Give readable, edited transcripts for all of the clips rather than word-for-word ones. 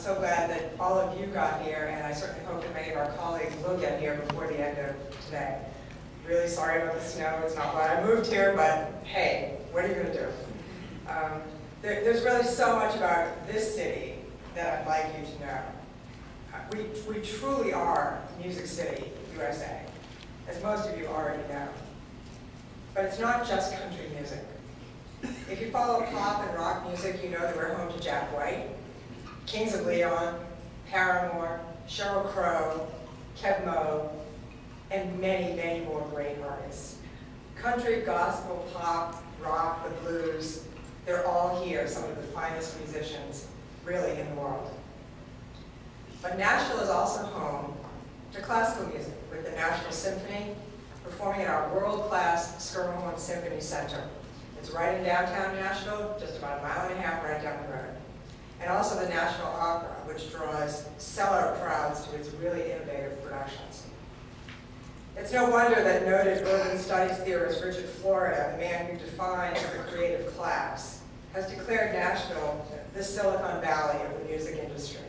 so glad that all of you got here, and I certainly hope that many of our colleagues will get here before the end of today. Really sorry about the snow. It's not why I moved here, but hey, what are you going to do? There's really so much about this city that I'd like you to know. We truly are Music City, USA, as most of you already know. But it's not just country music. If you follow pop and rock music, you know that we're home to Jack White, Kings of Leon, Paramore, Sheryl Crow, Kev Moe, and many, many more great artists. Country, gospel, pop, rock, the blues, they're all here, some of the finest musicians really in the world. But Nashville is also home to classical music, with the Nashville Symphony performing at our world-class Skirmahorn Symphony Center. It's right in downtown Nashville, just about a mile and a half right down the road. And also the Nashville Opera, which draws sellout crowds to its really innovative productions. It's no wonder that noted urban studies theorist Richard Florida, the man who defines the creative class, has declared Nashville the Silicon Valley of the music industry.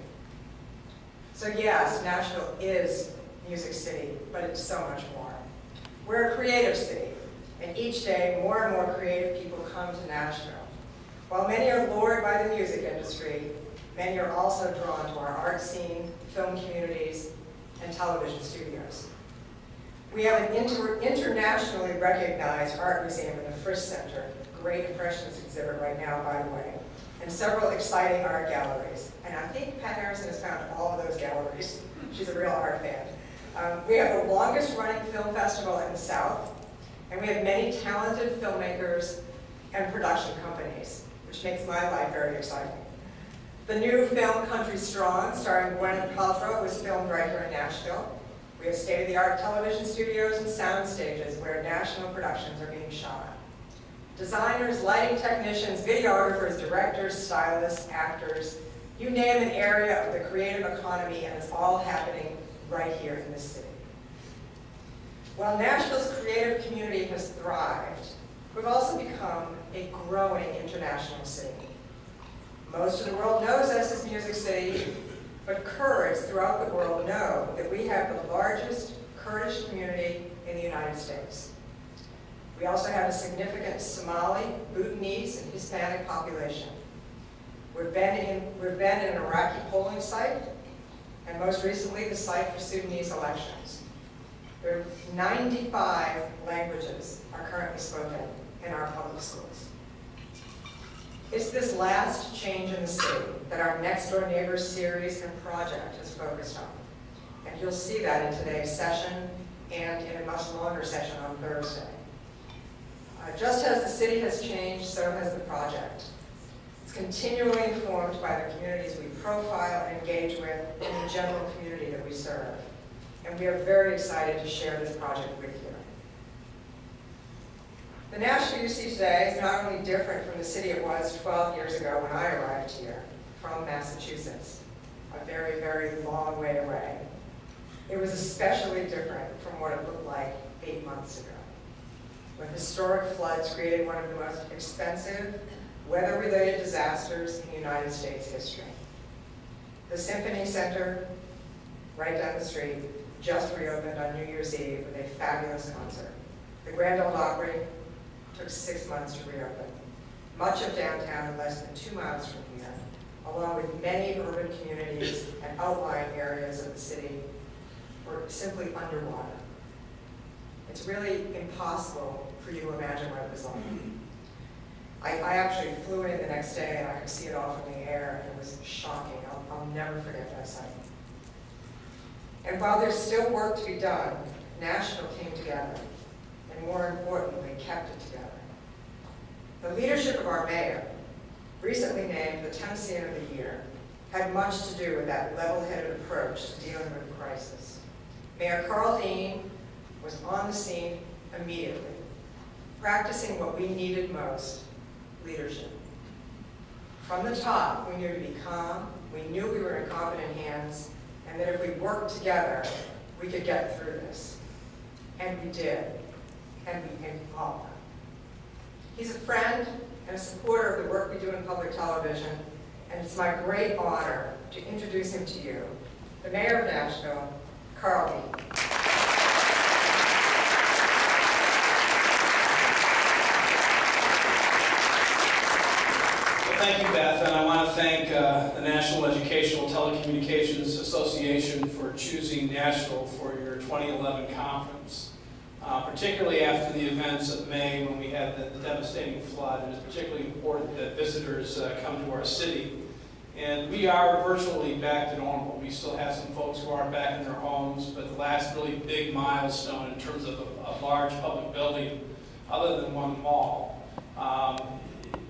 So yes, Nashville is Music City, but it's so much more. We're a creative city, and each day more and more creative people come to Nashville. While many are lured by the music industry, many are also drawn to our art scene, film communities, and television studios. We have an internationally recognized art museum in the Frisch Center, great Impressionist exhibit right now, by the way, and several exciting art galleries. And I think Pat Harrison has found all of those galleries. She's a real art fan. We have the longest running film festival in the South, and we have many talented filmmakers and production companies, which makes my life very exciting. The new film Country Strong, starring Gwyneth Paltrow, was filmed right here in Nashville. We have state-of-the-art television studios and sound stages where national productions are being shot. Designers, lighting technicians, videographers, directors, stylists, actors, you name an area of the creative economy, and it's all happening right here in this city. While Nashville's creative community has thrived, we've also become a growing international city. Most of the world knows us as Music City, but Kurds throughout the world know that we have the largest Kurdish community in the United States. We also have a significant Somali, Bhutanese, and Hispanic population. We've been in an Iraqi polling site, and most recently the site for Sudanese elections. There are 95 languages are currently spoken in our public schools. It's this last change in the city that our Next Door Neighbors series and project is focused on. And you'll see that in today's session and in a much longer session on Thursday. Just as the city has changed, so has the project. It's continually informed by the communities we profile and engage with and the general community that we serve. And we are very excited to share this project with you. The Nashville you see today is not only different from the city it was 12 years ago when I arrived here from Massachusetts, a very, very long way away. It was especially different from what it looked like 8 months ago, when historic floods created one of the most expensive weather-related disasters in United States history. The Symphony Center, right down the street, just reopened on New Year's Eve with a fabulous concert. The Grand Ole Opry took 6 months to reopen. Much of downtown, less than 2 miles from here, along with many urban communities and outlying areas of the city, were simply underwater. It's really impossible for you to imagine what it was like. I actually flew in the next day and I could see it all from the air, and it was shocking. I'll never forget that sight. And while there's still work to be done, Nashville came together, and more importantly, kept it together. The leadership of our mayor, recently named the Tennessean of the Year, had much to do with that level-headed approach to dealing with the crisis. Mayor Carl Dean was on the scene immediately, practicing what we needed most, leadership. From the top, we knew to be calm, we knew we were in competent hands, and that if we worked together, we could get through this. And we did, and we came all. He's a friend and a supporter of the work we do in public television, and it's my great honor to introduce him to you, the Mayor of Nashville, Carl Lee. Thank you, Beth, and I want to thank the National Educational Telecommunications Association for choosing Nashville for your 2011 conference, particularly after the events of May when we had the devastating flood. And it's particularly important that visitors come to our city. And we are virtually back to normal. We still have some folks who aren't back in their homes, but the last really big milestone in terms of a large public building, other than one mall,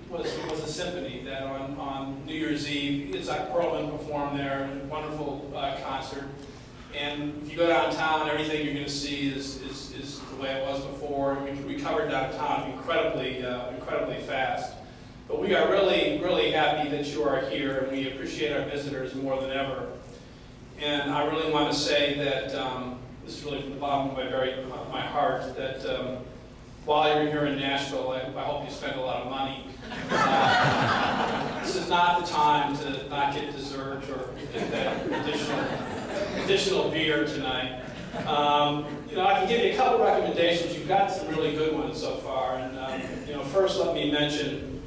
was a symphony that on New Year's Eve, Isaac Perlman performed there, a wonderful concert. And if you go downtown, everything you're going to see is the way it was before. We covered downtown incredibly fast. But we are really, really happy that you are here, and we appreciate our visitors more than ever. And I really want to say that, this is really from the bottom of my heart, that while you're here in Nashville, I hope you spend a lot of money. This is not the time to not get dessert or get that additional beer tonight. I can give you a couple recommendations. You've got some really good ones so far. And first, let me mention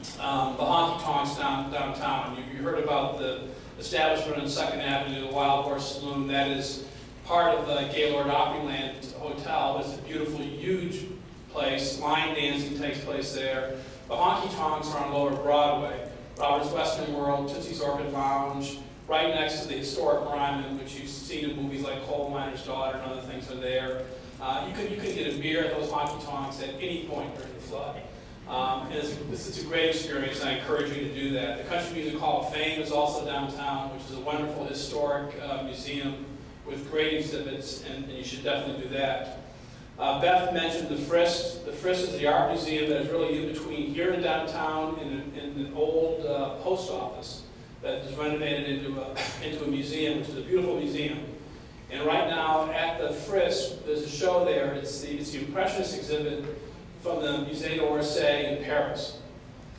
the honky tonks downtown. You heard about the establishment on 2nd Avenue, the Wild Horse Saloon. That is part of the Gaylord Opryland Hotel. It's a beautiful, huge place. Line dancing takes place there. The honky tonks are on Lower Broadway. Robert's Western World, Tootsie's Orchid Lounge, right next to the historic Ryman, which you've seen in movies like Coal Miner's Daughter and other things are there. You can get a beer at those honky tonks at any point during the flood. It's a great experience, and I encourage you to do that. The Country Music Hall of Fame is also downtown, which is a wonderful historic museum with great exhibits, and you should definitely do that. Beth mentioned the Frisk. The Frisk is the art museum that is really in between here and downtown in an old post office that is renovated into a museum, which is a beautiful museum. And right now at the Frisk, there's a show there. It's the Impressionist exhibit from the Musée d'Orsay in Paris.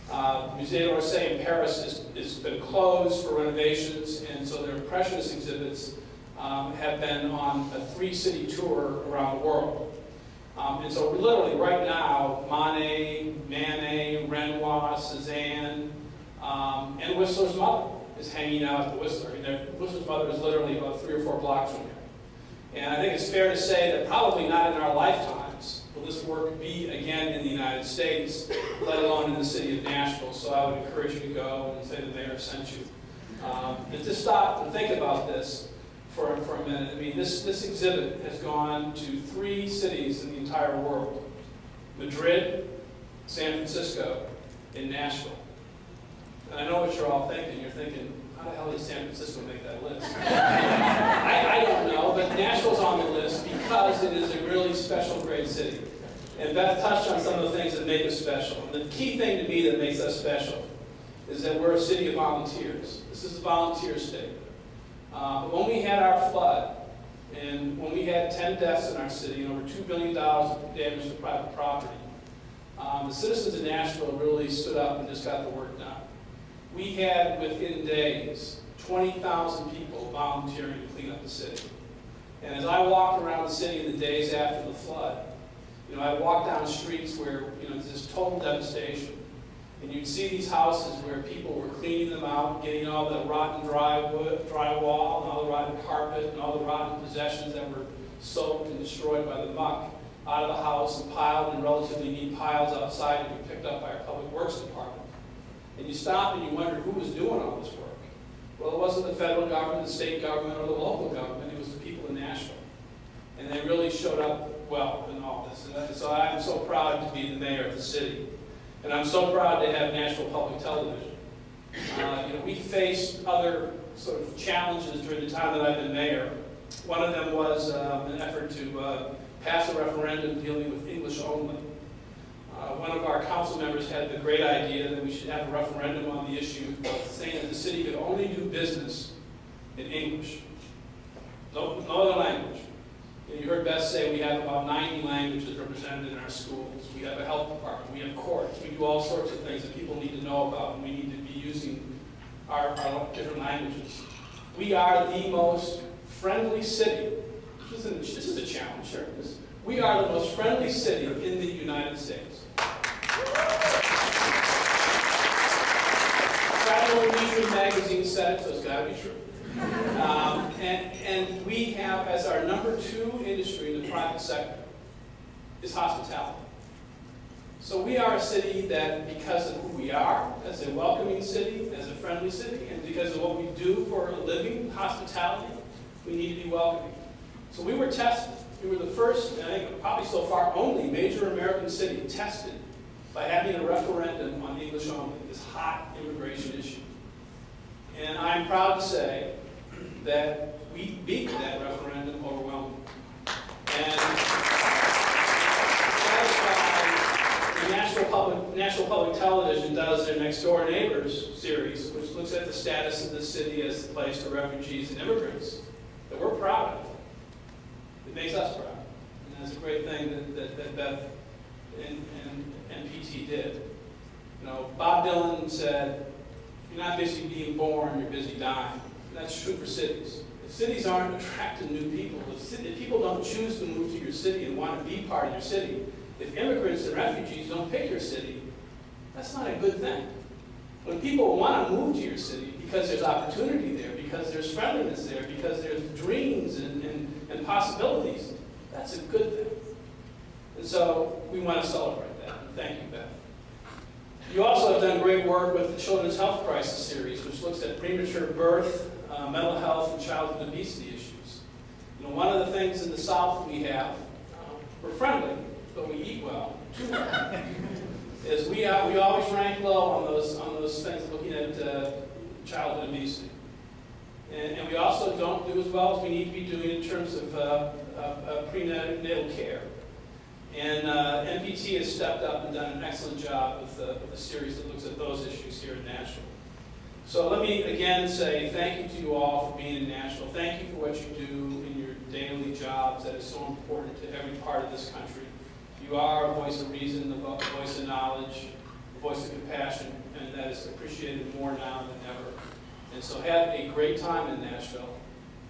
The Musée d'Orsay in Paris has been closed for renovations, and so their Impressionist exhibits have been on a 3-city tour around the world. And so literally right now, Monet, Manet, Renoir, Cézanne, and Whistler's mother is hanging out at the Whistler. Whistler's mother is literally about 3 or 4 blocks from here. And I think it's fair to say that probably not in our lifetimes will this work be again in the United States, let alone in the city of Nashville. So I would encourage you to go and say the mayor sent you. And to stop and think about this for a minute. I mean, this exhibit has gone to 3 cities in the entire world: Madrid, San Francisco, and Nashville. And I know what you're all thinking. You're thinking, how the hell did San Francisco make that list? I don't know, but Nashville's on the list because it is a really special, great city. And Beth touched on some of the things that make us special. And the key thing to me that makes us special is that we're a city of volunteers. This is a volunteer state. But when we had our flood, and when we had 10 deaths in our city and over $2 billion of damage to private property, the citizens of Nashville really stood up and just got the work done. We had, within days, 20,000 people volunteering to clean up the city. And as I walked around the city in the days after the flood, I walked down streets where, there's this total devastation. And you'd see these houses where people were cleaning them out, getting all the rotten drywall, and all the rotten carpet, and all the rotten possessions that were soaked and destroyed by the muck out of the house and piled in relatively neat piles outside to be picked up by our public works department. And you stop and you wonder who was doing all this work. Well, it wasn't the federal government, the state government, or the local government. It was the people in Nashville. And they really showed up well in all this. And so I'm so proud to be the mayor of the city. And I'm so proud to have Nashville Public Television. We faced other sort of challenges during the time that I've been mayor. One of them was an effort to pass a referendum dealing with English only. One of our council members had the great idea that we should have a referendum on the issue of saying that the city could only do business in English. No other language. And you heard Beth say we have about 90 languages represented in our schools. We have a health department. We have courts. We do all sorts of things that people need to know about, and we need to be using our different languages. We are the most friendly city. This is a challenge, sure. We are the most friendly city in the United States. Travel and Leisure magazine said it, so it's got to be true. And we have, as our number 2 industry in the private sector, is hospitality. So we are a city that, because of who we are, as a welcoming city, as a friendly city, and because of what we do for a living, hospitality, we need to be welcoming. So we were tested. We were the first, and I think probably so far only, major American city tested by having a referendum on English only, this hot immigration issue. And I'm proud to say that we beat that referendum overwhelmingly. And National Public Television does their Next Door Neighbors series, which looks at the status of the city as the place for refugees and immigrants, that we're proud of. It makes us proud. And that's a great thing that Beth and PT did. You know, Bob Dylan said, you're not busy being born, you're busy dying. And that's true for cities. If cities aren't attracting new people, if people don't choose to move to your city and want to be part of your city, if immigrants and refugees don't pick your city, that's not a good thing. When people want to move to your city because there's opportunity there, because there's friendliness there, because there's dreams and possibilities, that's a good thing. And so we want to celebrate that. And thank you, Beth. You also have done great work with the Children's Health Crisis Series, which looks at premature birth, mental health, and childhood obesity issues. You know, one of the things in the South we have, we're friendly, but we eat well, too well, is we always rank low on those things looking at childhood obesity. And we also don't do as well as we need to be doing in terms of prenatal care. And NPT has stepped up and done an excellent job with a series that looks at those issues here in Nashville. So let me again say thank you to you all for being in Nashville. Thank you for what you do in your daily jobs that is so important to every part of this country. You are a voice of reason, a voice of knowledge, a voice of compassion, and that is appreciated more now than ever. And so have a great time in Nashville.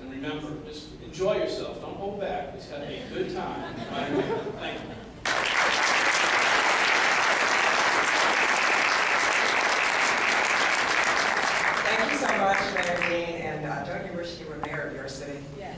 And remember, just enjoy yourself. Don't hold back. Just have a good time. Thank you. Thank you so much, Mayor Dean, and don't you wish you were mayor of your city? Yeah.